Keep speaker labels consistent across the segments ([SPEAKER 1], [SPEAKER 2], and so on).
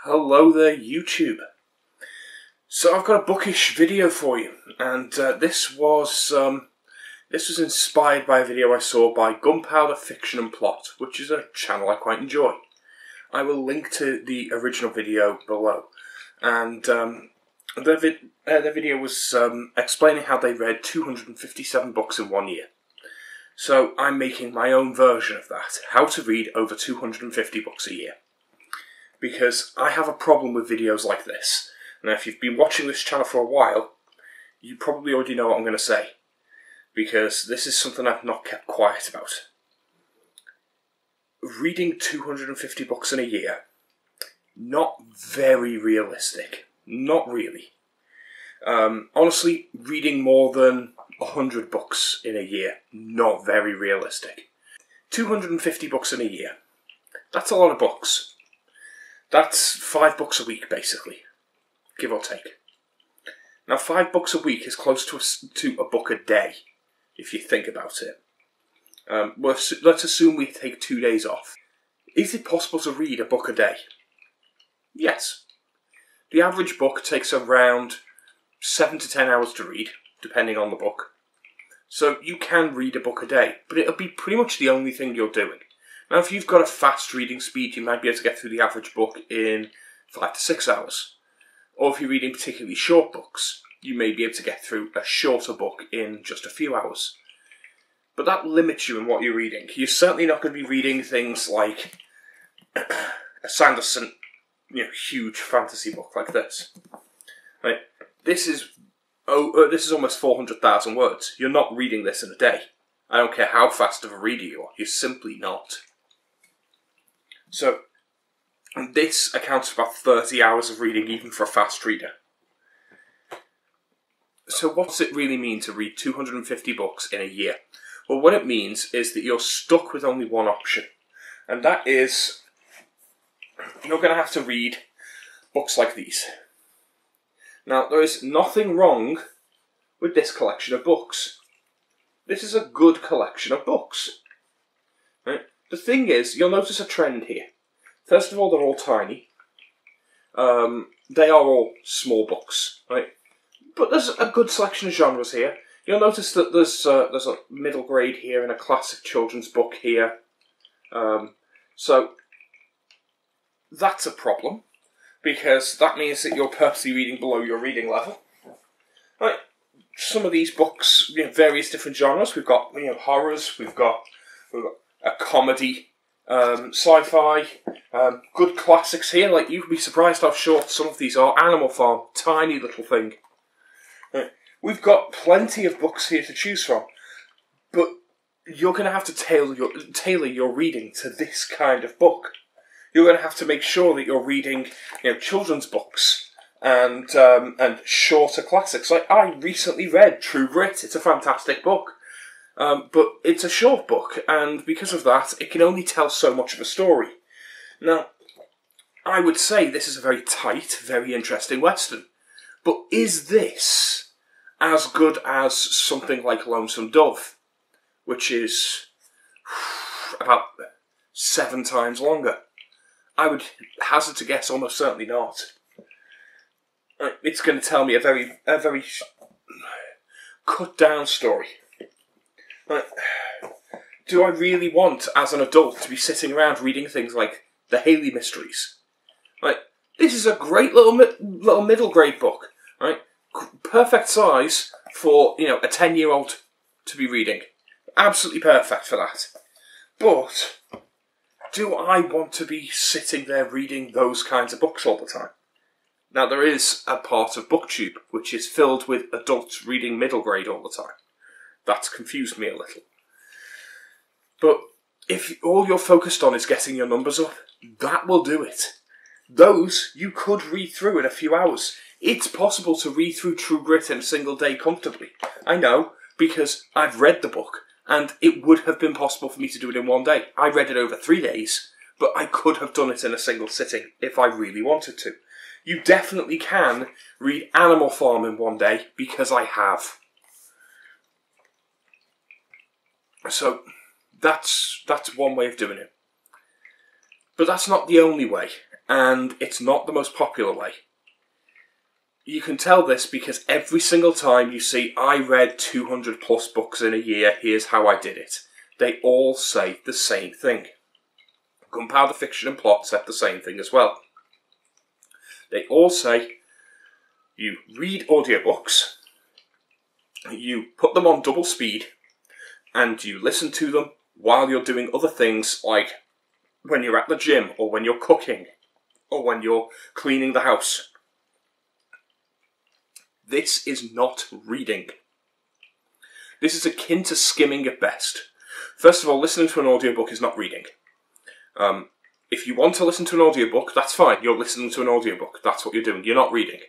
[SPEAKER 1] Hello there, YouTube. So I've got a bookish video for you, and this was inspired by a video I saw by Gunpowder Fiction and Plot, which is a channel I quite enjoy. I will link to the original video below, and the video was explaining how they read 257 books in 1 year. So I'm making my own version of that, how to read over 250 books a year. Because I have a problem with videos like this. Now, if you've been watching this channel for a while, you probably already know what I'm going to say. Because this is something I've not kept quiet about. Reading 250 books in a year, not very realistic. Not really. Honestly, reading more than 100 books in a year, not very realistic. 250 books in a year. That's a lot of books. That's 5 books a week, basically, give or take. Now, 5 books a week is close to a book a day, if you think about it. Let's assume we take 2 days off. Is it possible to read a book a day? Yes. The average book takes around 7 to 10 hours to read, depending on the book. So you can read a book a day, but it'll be pretty much the only thing you're doing. Now, if you've got a fast reading speed, you might be able to get through the average book in 5 to 6 hours. Or if you're reading particularly short books, you may be able to get through a shorter book in just a few hours. But that limits you in what you're reading. You're certainly not going to be reading things like a Sanderson, huge fantasy book like this. Right? This is almost 400,000 words. You're not reading this in a day. I don't care how fast of a reader you are. You're simply not. So, this accounts for about 30 hours of reading, even for a fast reader. So what's it really mean to read 250 books in a year? Well, what it means is that you're stuck with only one option. And that is, you're going to have to read books like these. Now, there is nothing wrong with this collection of books. This is a good collection of books. Right? The thing is, you'll notice a trend here. First of all, they're all tiny. They are all small books, right? But there's a good selection of genres here. You'll notice that there's a middle grade here and a classic children's book here. So that's a problem, because that means that you're purposely reading below your reading level. Right? Some of these books, various different genres. We've got horrors. We've got a comedy, sci-fi, good classics here. Like, you'd be surprised how short some of these are. Animal Farm, tiny little thing. We've got plenty of books here to choose from, but you're going to have to tailor your reading to this kind of book. You're going to have to make sure that you're reading, children's books and shorter classics. Like, I recently read True Grit. It's a fantastic book. But it's a short book, and because of that, it can only tell so much of a story. Now, I would say this is a very tight, very interesting Western. But is this as good as something like Lonesome Dove, which is about 7 times longer? I would hazard to guess almost certainly not. It's going to tell me a very cut down story. Do I really want, as an adult, to be sitting around reading things like the Haley Mysteries? This is a great little middle grade book, right? Perfect size for a 10-year-old to be reading. Absolutely perfect for that. But do I want to be sitting there reading those kinds of books all the time? Now, there is a part of Booktube which is filled with adults reading middle grade all the time. That's confused me a little. But if all you're focused on is getting your numbers up, that will do it. Those you could read through in a few hours. It's possible to read through True Grit in a single day comfortably. I know, because I've read the book, and it would have been possible for me to do it in 1 day. I read it over 3 days, but I could have done it in a single sitting if I really wanted to. You definitely can read Animal Farm in 1 day, because I have. So that's one way of doing it. But that's not the only way. and it's not the most popular way. You can tell this because every single time you see, I read 200 plus books in a year, here's how I did it, they all say the same thing. Gunpowder Fiction and Plot said the same thing as well. They all say, you read audiobooks, you put them on double speed, and you listen to them while you're doing other things, like when you're at the gym, or when you're cooking, or when you're cleaning the house. This is not reading. This is akin to skimming at best. First of all, listening to an audiobook is not reading. If you want to listen to an audiobook, that's fine. You're listening to an audiobook. That's what you're doing. You're not reading.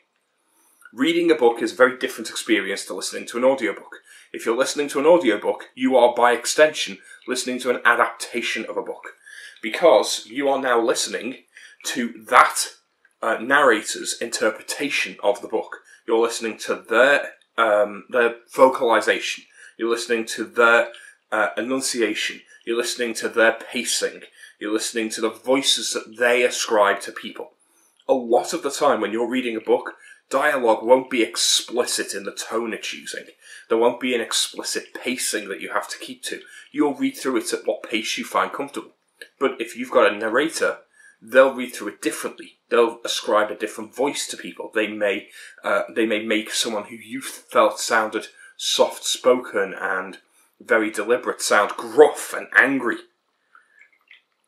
[SPEAKER 1] Reading a book is a very different experience to listening to an audiobook. If you're listening to an audiobook, you are, by extension, listening to an adaptation of a book. Because you are now listening to that narrator's interpretation of the book. You're listening to their vocalization. You're listening to their enunciation. You're listening to their pacing. You're listening to the voices that they ascribe to people. A lot of the time when you're reading a book, dialogue won't be explicit in the tone it's using. There won't be an explicit pacing that you have to keep to. You'll read through it at what pace you find comfortable. But if you've got a narrator, they'll read through it differently. They'll ascribe a different voice to people. They may make someone who you felt sounded soft-spoken and very deliberate sound gruff and angry.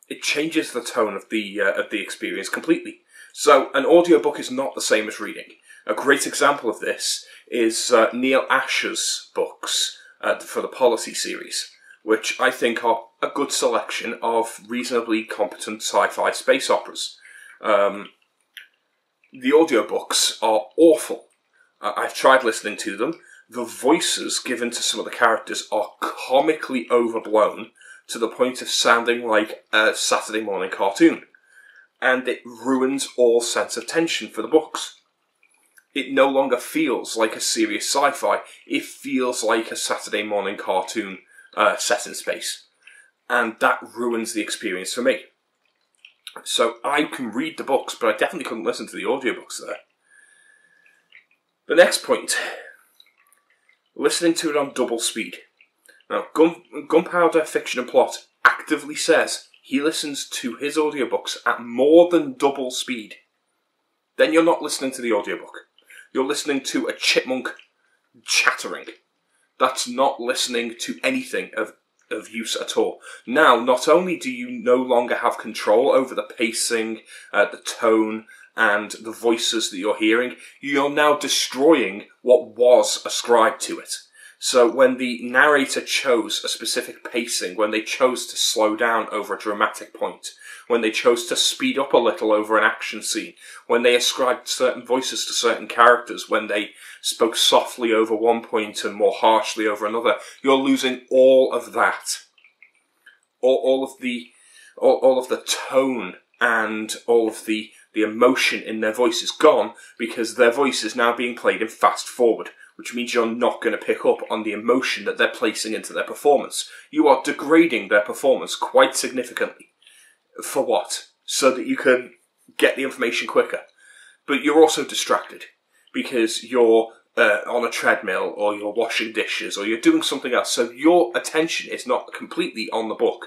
[SPEAKER 1] It changes the tone of the experience completely. So an audiobook is not the same as reading. A great example of this is Neil Asher's books for the Policy series, which I think are a good selection of reasonably competent sci-fi space operas. The audiobooks are awful. I've tried listening to them. The voices given to some of the characters are comically overblown to the point of sounding like a Saturday morning cartoon. And it ruins all sense of tension for the books. It no longer feels like a serious sci-fi. It feels like a Saturday morning cartoon set in space. And that ruins the experience for me. So I can read the books, but I definitely couldn't listen to the audiobooks there. The next point. Listening to it on double speed. Now, Gunpowder Fiction and Plot actively says he listens to his audiobooks at more than double speed. Then you're not listening to the audiobook. You're listening to a chipmunk chattering. That's not listening to anything of use at all. Now, not only do you no longer have control over the pacing, the tone, and the voices that you're hearing, you're now destroying what was ascribed to it. So when the narrator chose a specific pacing, when they chose to slow down over a dramatic point, when they chose to speed up a little over an action scene, when they ascribed certain voices to certain characters, when they spoke softly over one point and more harshly over another, you're losing all of that. All of the tone and all of the emotion in their voice is gone because their voice is now being played in fast forward, which means you're not going to pick up on the emotion that they're placing into their performance. You are degrading their performance quite significantly. For what? So that you can get the information quicker. But you're also distracted because you're on a treadmill or you're washing dishes or you're doing something else. So your attention is not completely on the book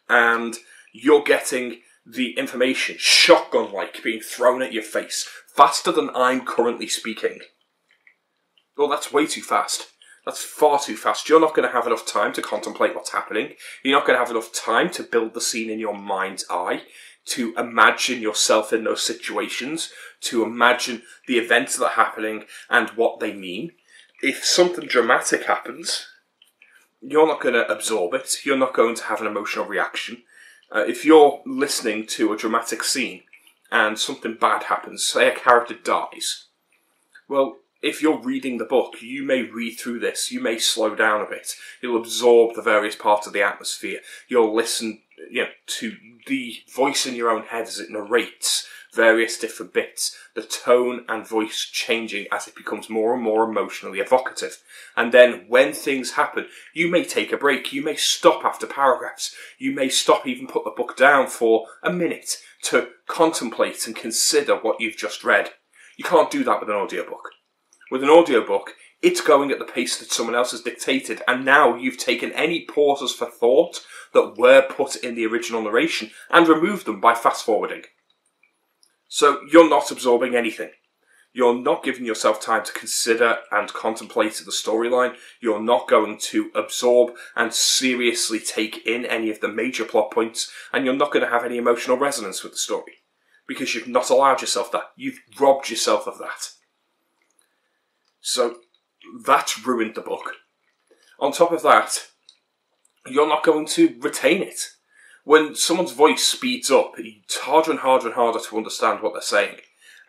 [SPEAKER 1] and you're getting the information shotgun-like being thrown at your face faster than I'm currently speaking. Well, that's way too fast. That's far too fast. You're not going to have enough time to contemplate what's happening. You're not going to have enough time to build the scene in your mind's eye, to imagine yourself in those situations, to imagine the events that are happening and what they mean. If something dramatic happens, you're not going to absorb it. You're not going to have an emotional reaction. If you're listening to a dramatic scene and something bad happens, say a character dies, well, if you're reading the book, you may read through this, you may slow down a bit, you'll absorb the various parts of the atmosphere, you'll listen to the voice in your own head as it narrates various different bits, the tone and voice changing as it becomes more and more emotionally evocative. And then when things happen, you may take a break, you may stop after paragraphs, you may stop, even put the book down for a minute to contemplate and consider what you've just read. You can't do that with an audiobook. With an audiobook, it's going at the pace that someone else has dictated, and now you've taken any pauses for thought that were put in the original narration and removed them by fast forwarding. So you're not absorbing anything. You're not giving yourself time to consider and contemplate the storyline. You're not going to absorb and seriously take in any of the major plot points, and you're not going to have any emotional resonance with the story because you've not allowed yourself that. You've robbed yourself of that. So that's ruined the book. On top of that, you're not going to retain it. When someone's voice speeds up, it's harder and harder and harder to understand what they're saying.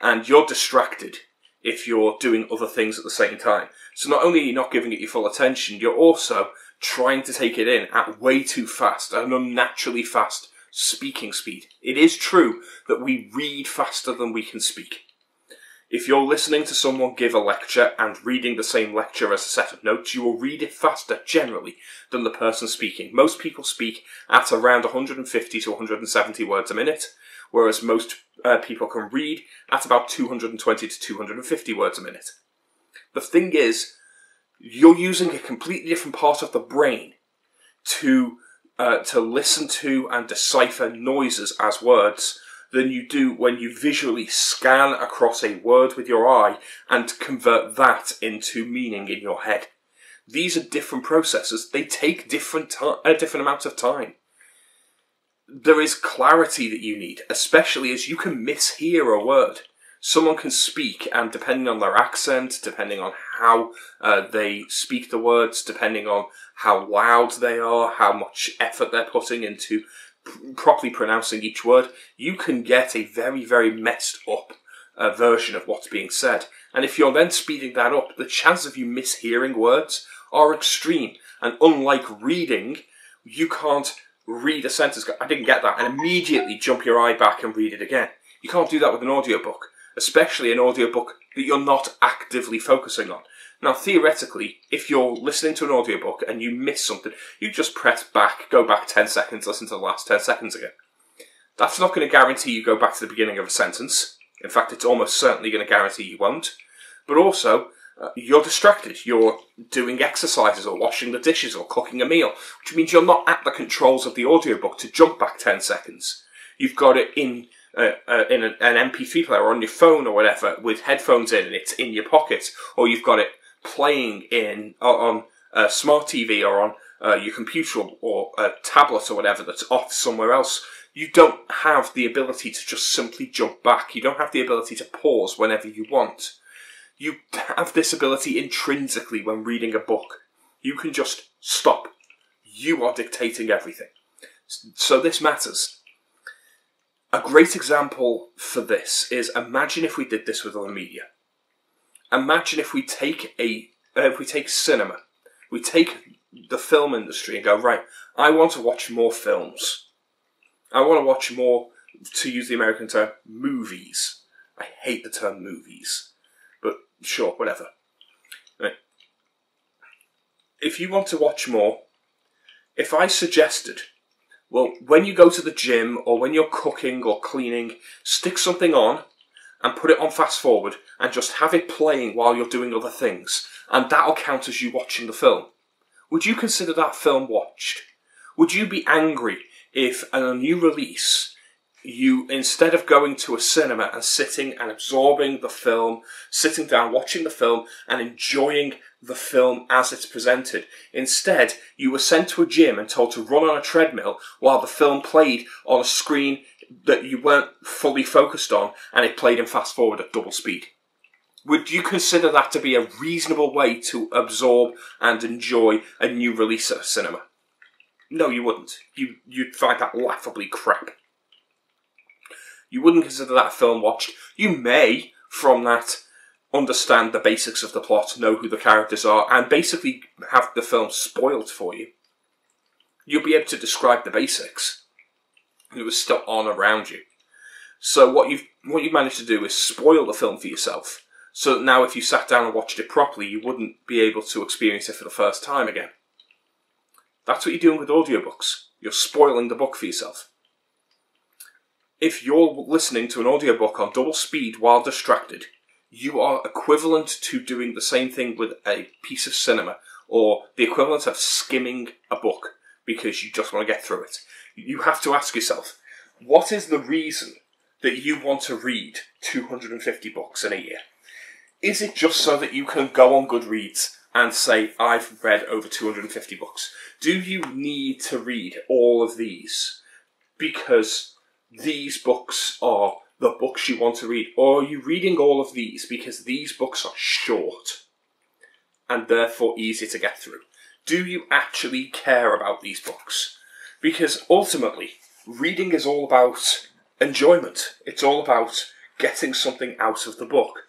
[SPEAKER 1] And you're distracted if you're doing other things at the same time. So not only are you not giving it your full attention, you're also trying to take it in at way too fast, an unnaturally fast speaking speed. It is true that we read faster than we can speak. If you're listening to someone give a lecture and reading the same lecture as a set of notes, you will read it faster, generally, than the person speaking. Most people speak at around 150 to 170 words a minute, whereas most people can read at about 220 to 250 words a minute. The thing is, you're using a completely different part of the brain to listen to and decipher noises as words than you do when you visually scan across a word with your eye and convert that into meaning in your head. These are different processes. They take different amounts of time. There is clarity that you need, especially as you can mishear a word. Someone can speak, and depending on their accent, depending on how they speak the words, depending on how loud they are, how much effort they're putting into properly pronouncing each word, you can get a very, very messed up version of what's being said. And if you're then speeding that up, the chances of you mishearing words are extreme. And unlike reading, you can't read a sentence, I didn't get that, and immediately jump your eye back and read it again. You can't do that with an audiobook, especially an audiobook that you're not actively focusing on. Now, theoretically, if you're listening to an audiobook and you miss something, you just press back, go back 10 seconds, listen to the last 10 seconds again. That's not going to guarantee you go back to the beginning of a sentence. In fact, it's almost certainly going to guarantee you won't. But also, you're distracted. You're doing exercises or washing the dishes or cooking a meal, which means you're not at the controls of the audiobook to jump back 10 seconds. You've got it in an MP3 player or on your phone or whatever with headphones in and it's in your pocket, or you've got it playing on a smart TV or on your computer or a tablet or whatever that's off somewhere else. You don't have the ability to just simply jump back. You don't have the ability to pause whenever you want. You have this ability intrinsically when reading a book. You can just stop. You are dictating everything. So this matters. A great example for this is, imagine if we did this with other media. Imagine if we take cinema, we take the film industry and go, right, I want to watch more films. I want to watch more, to use the American term, movies. I hate the term movies, but sure, whatever. Right. If you want to watch more, if I suggested, well, when you go to the gym or when you're cooking or cleaning, stick something on and put it on fast forward and just have it playing while you're doing other things, and that'll count as you watching the film. Would you consider that film watched? Would you be angry if, in a new release, you, instead of going to a cinema and sitting and absorbing the film, sitting down, watching the film and enjoying the film as it's presented, instead you were sent to a gym and told to run on a treadmill while the film played on a screen that you weren't fully focused on, and it played in fast forward at double speed? Would you consider that to be a reasonable way to absorb and enjoy a new release at a cinema? No, you wouldn't. You'd find that laughably crap. You wouldn't consider that a film watched. You may, from that, understand the basics of the plot, know who the characters are, and basically have the film spoiled for you. You'll be able to describe the basics. It was still on around you. So what you've managed to do is spoil the film for yourself. So that now if you sat down and watched it properly, you wouldn't be able to experience it for the first time again. That's what you're doing with audiobooks. You're spoiling the book for yourself. If you're listening to an audiobook on double speed while distracted, you are equivalent to doing the same thing with a piece of cinema, or the equivalent of skimming a book because you just want to get through it. You have to ask yourself, what is the reason that you want to read 250 books in a year? Is it just so that you can go on Goodreads and say, I've read over 250 books? Do you need to read all of these because these books are the books you want to read? Or are you reading all of these because these books are short and therefore easy to get through? Do you actually care about these books? Because ultimately, reading is all about enjoyment. It's all about getting something out of the book.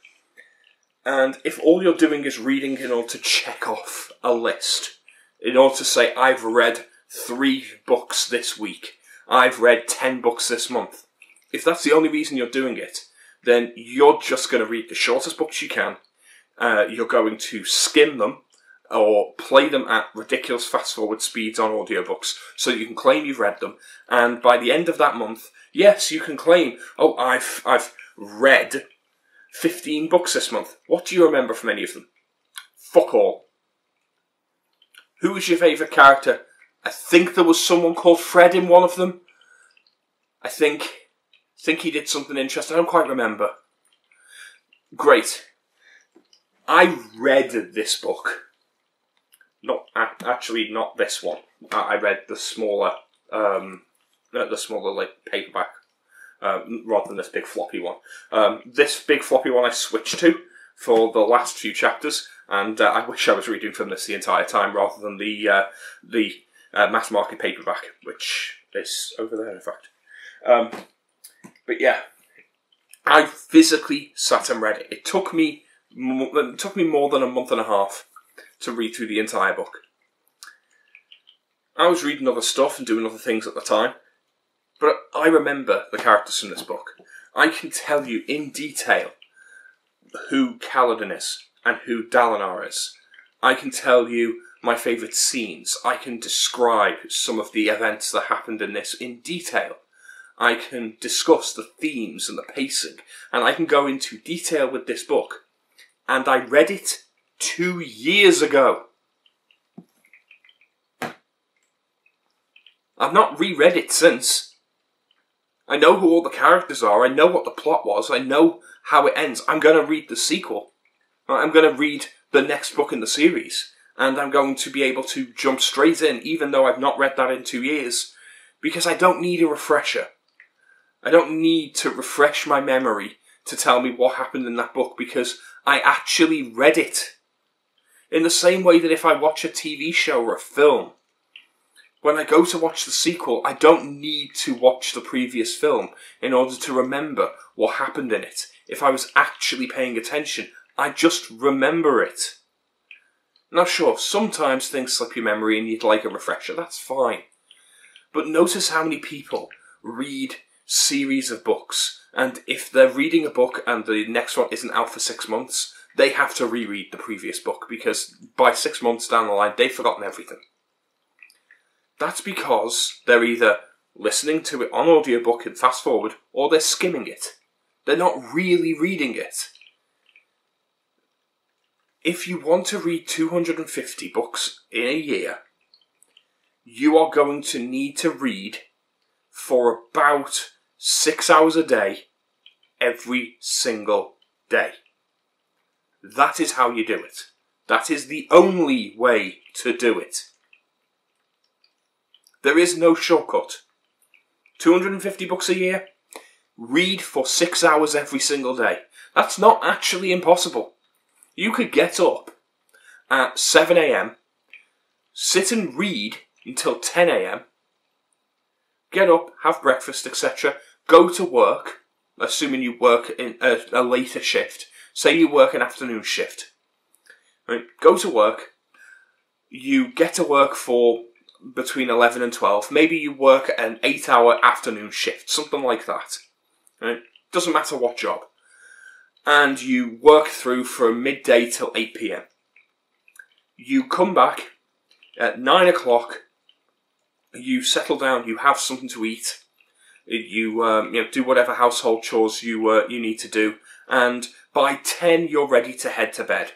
[SPEAKER 1] And if all you're doing is reading in order to check off a list, in order to say, I've read 3 books this week, I've read 10 books this month, if that's the only reason you're doing it, then you're just going to read the shortest books you can, you're going to skim them, or play them at ridiculous fast-forward speeds on audiobooks, so that you can claim you've read them, and by the end of that month, yes, you can claim, oh, I've read 15 books this month. What do you remember from any of them? Fuck all. Who was your favourite character? I think there was someone called Fred in one of them. I think he did something interesting. I don't quite remember. Great. I read this book. Not this one. I read the smaller like paperback. Rather than this big floppy one. This big floppy one I switched to for the last few chapters, and I wish I was reading from this the entire time rather than the mass market paperback, which is over there, in fact. But yeah, I physically sat and read it. It took me more than a month and a half to read through the entire book. I was reading other stuff and doing other things at the time. But I remember the characters from this book. I can tell you in detail who Kaladin is and who Dalinar is. I can tell you my favourite scenes. I can describe some of the events that happened in this in detail. I can discuss the themes and the pacing. And I can go into detail with this book. And I read it 2 years ago. I've not reread it since. I know who all the characters are, I know what the plot was, I know how it ends. I'm going to read the sequel. I'm going to read the next book in the series. And I'm going to be able to jump straight in, even though I've not read that in 2 years. Because I don't need a refresher. I don't need to refresh my memory to tell me what happened in that book, because I actually read it. In the same way that if I watch a TV show or a film, when I go to watch the sequel, I don't need to watch the previous film in order to remember what happened in it. If I was actually paying attention, I just remember it. Now sure, sometimes things slip your memory and you'd like a refresher, that's fine. But notice how many people read series of books, and if they're reading a book and the next one isn't out for 6 months, they have to reread the previous book, because by 6 months down the line, they've forgotten everything. That's because they're either listening to it on audiobook and fast forward, or they're skimming it. They're not really reading it. If you want to read 250 books in a year, you are going to need to read for about 6 hours a day, every single day. That is how you do it. That is the only way to do it. There is no shortcut. 250 books a year, read for 6 hours every single day. That's not actually impossible. You could get up at 7 AM, sit and read until 10 AM, get up, have breakfast, etc., go to work, assuming you work in a later shift. Say you work an afternoon shift. Right? Go to work, you get to work for between 11 and 12. Maybe you work an 8-hour afternoon shift, something like that. right? Doesn't matter what job. And you work through from midday till 8 p.m. You come back at 9 o'clock, you settle down, you have something to eat, you do whatever household chores you need to do, and by 10 you're ready to head to bed.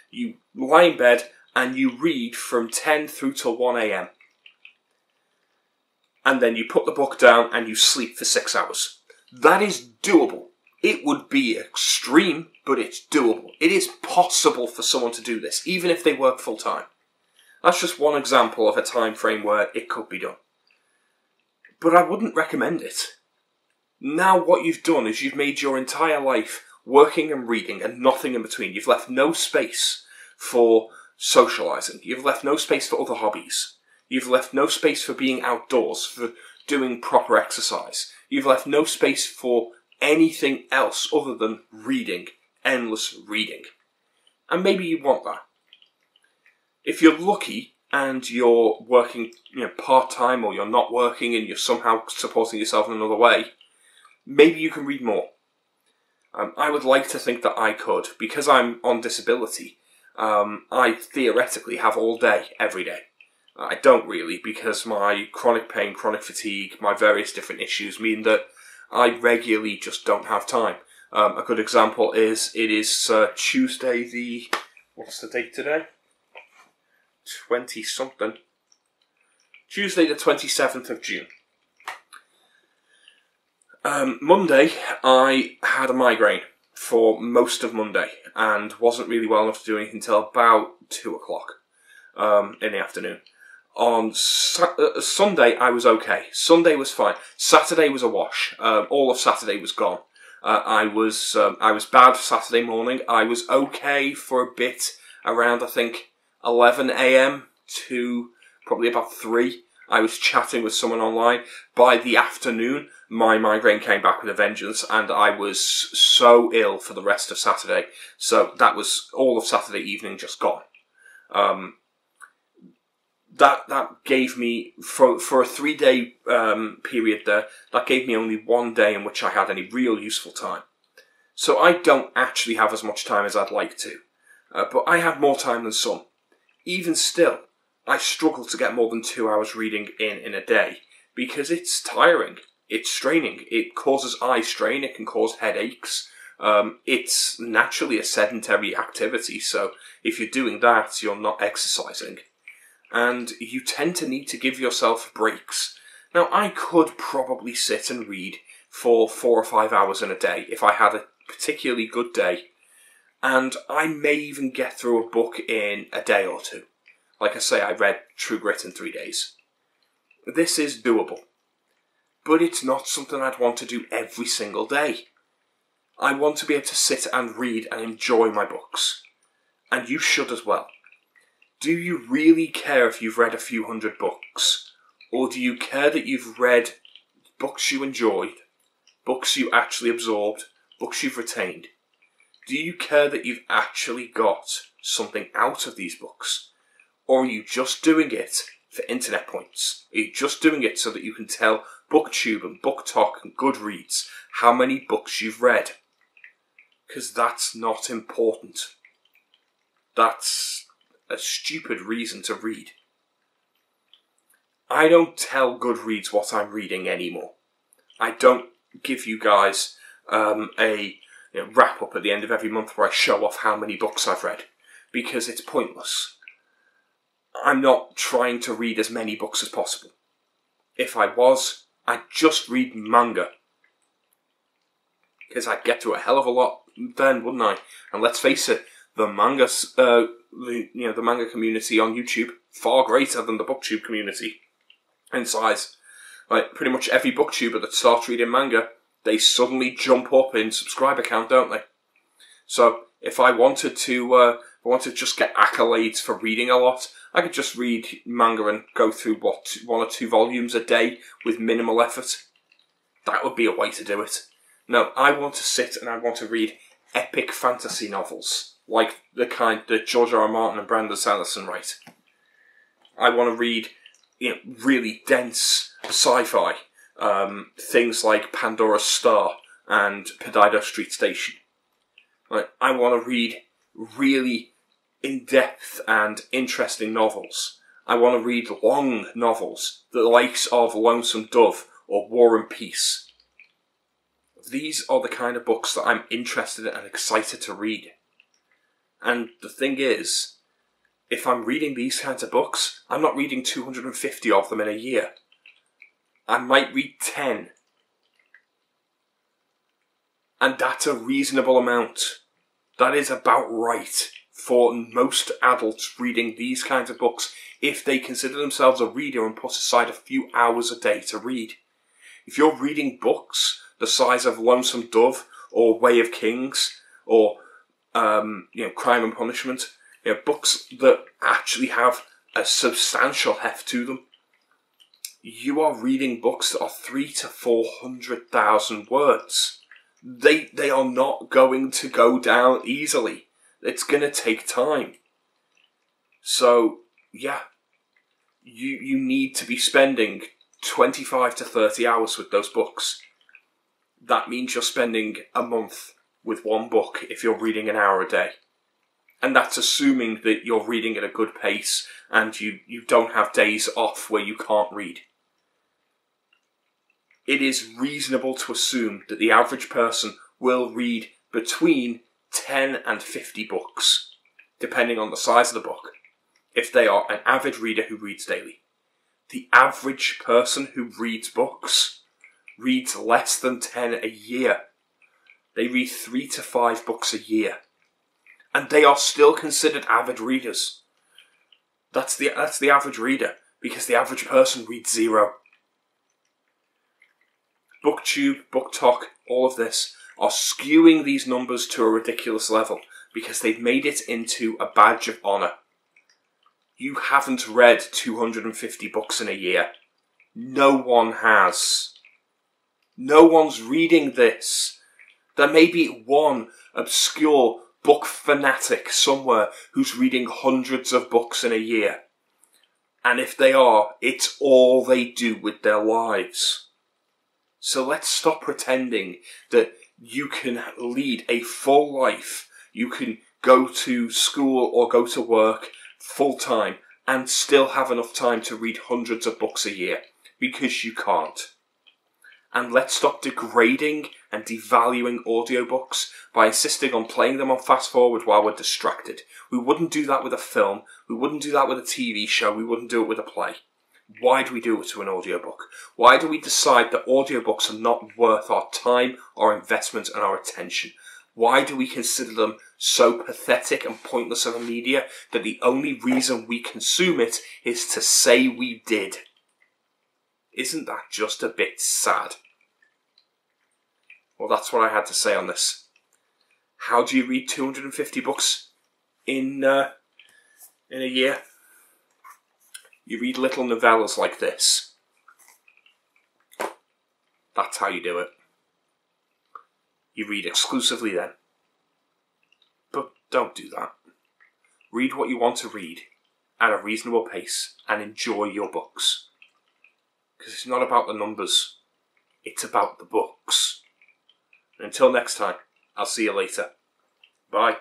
[SPEAKER 1] You lie in bed and you read from 10 through till 1 a.m. And then you put the book down and you sleep for 6 hours. That is doable. It would be extreme, but it's doable. It is possible for someone to do this, even if they work full time. That's just one example of a time frame where it could be done. But I wouldn't recommend it. Now what you've done is you've made your entire life working and reading and nothing in between. You've left no space for socialising. You've left no space for other hobbies. You've left no space for being outdoors, for doing proper exercise. You've left no space for anything else other than reading, endless reading. And maybe you want that. If you're lucky and you're working part-time, or you're not working and you're somehow supporting yourself in another way, maybe you can read more. I would like to think that I could. Because I'm on disability, I theoretically have all day, every day. I don't really, because my chronic pain, chronic fatigue, my various different issues mean that I regularly just don't have time. A good example is, it is Tuesday the... what's the date today? 20-something. Tuesday the 27th of June. Monday, I had a migraine for most of Monday and wasn't really well enough to do anything until about 2 o'clock in the afternoon. On Sunday, I was okay. Sunday was fine. Saturday was a wash. All of Saturday was gone. I was bad Saturday morning. I was okay for a bit around, I think, 11 a.m. to probably about 3. I was chatting with someone online. By the afternoon, my migraine came back with a vengeance, and I was so ill for the rest of Saturday. So that was all of Saturday evening just gone. That gave me, for a 3-day period there, that gave me only 1 day in which I had any real useful time. So I don't actually have as much time as I'd like to. But I have more time than some. Even still, I struggle to get more than 2 hours reading in a day, because it's tiring, it's straining, it causes eye strain, it can cause headaches. It's naturally a sedentary activity, so if you're doing that, you're not exercising. And you tend to need to give yourself breaks. Now, I could probably sit and read for 4 or 5 hours in a day if I had a particularly good day, and I may even get through a book in a day or 2. Like I say, I read True Grit in 3 days. This is doable, but it's not something I'd want to do every single day. I want to be able to sit and read and enjoy my books, and you should as well. Do you really care if you've read a few hundred books? Or do you care that you've read books you enjoyed, books you actually absorbed, books you've retained? Do you care that you've actually got something out of these books? Or are you just doing it for internet points? Are you just doing it so that you can tell Booktube and BookTok and Goodreads how many books you've read? Because that's not important. That's a stupid reason to read. I don't tell Goodreads what I'm reading anymore. I don't give you guys a wrap up at the end of every month where I show off how many books I've read, because it's pointless. I'm not trying to read as many books as possible. If I was, I'd just read manga, because I'd get through a hell of a lot then, wouldn't I? And let's face it, the manga the manga community on YouTube, far greater than the Booktube community in size. Like, pretty much every Booktuber that starts reading manga, they suddenly jump up in subscriber count, don't they? So, if I wanted to just get accolades for reading a lot, I could just read manga and go through, 1 or 2 volumes a day with minimal effort. That would be a way to do it. No, I want to sit and I want to read epic fantasy novels, like the kind that George R. R. Martin and Brandon Sanderson write. I want to read, really dense sci-fi, things like Pandora's Star, and Pedido Street Station. Like, I want to read really in-depth and interesting novels. I want to read long novels, the likes of Lonesome Dove or War and Peace. These are the kind of books that I'm interested in and excited to read. And the thing is, if I'm reading these kinds of books, I'm not reading 250 of them in a year. I might read 10. And that's a reasonable amount. That is about right for most adults reading these kinds of books if they consider themselves a reader and put aside a few hours a day to read. If you're reading books the size of Lonesome Dove or Way of Kings or Crime and Punishment, books that actually have a substantial heft to them, you are reading books that are 300,000 to 400,000 words. They are not going to go down easily. It's going to take time. So, yeah, you need to be spending 25 to 30 hours with those books. That means you're spending a month with one book if you're reading an hour a day. And that's assuming that you're reading at a good pace and you don't have days off where you can't read. It is reasonable to assume that the average person will read between 10 and 50 books, depending on the size of the book, if they are an avid reader who reads daily. The average person who reads books reads less than 10 a year. They read 3 to 5 books a year. And they are still considered avid readers. That's the average reader, because the average person reads 0. Booktube, BookTok, all of this are skewing these numbers to a ridiculous level because they've made it into a badge of honour. You haven't read 250 books in a year. No one has. No one's reading this. There may be one obscure book fanatic somewhere who's reading hundreds of books in a year. And if they are, it's all they do with their lives. So let's stop pretending that you can lead a full life. You can go to school or go to work full time and still have enough time to read hundreds of books a year, because you can't. And let's stop degrading and devaluing audiobooks by insisting on playing them on fast forward while we're distracted. We wouldn't do that with a film. We wouldn't do that with a TV show. We wouldn't do it with a play. Why do we do it to an audiobook? Why do we decide that audiobooks are not worth our time, our investment and our attention? Why do we consider them so pathetic and pointless of a media that the only reason we consume it is to say we did? Isn't that just a bit sad? Well, that's what I had to say on this. How do you read 250 books in a year? You read little novellas like this. That's how you do it. You read exclusively then. But don't do that. Read what you want to read at a reasonable pace and enjoy your books. Because it's not about the numbers. It's about the books. Until next time, I'll see you later. Bye.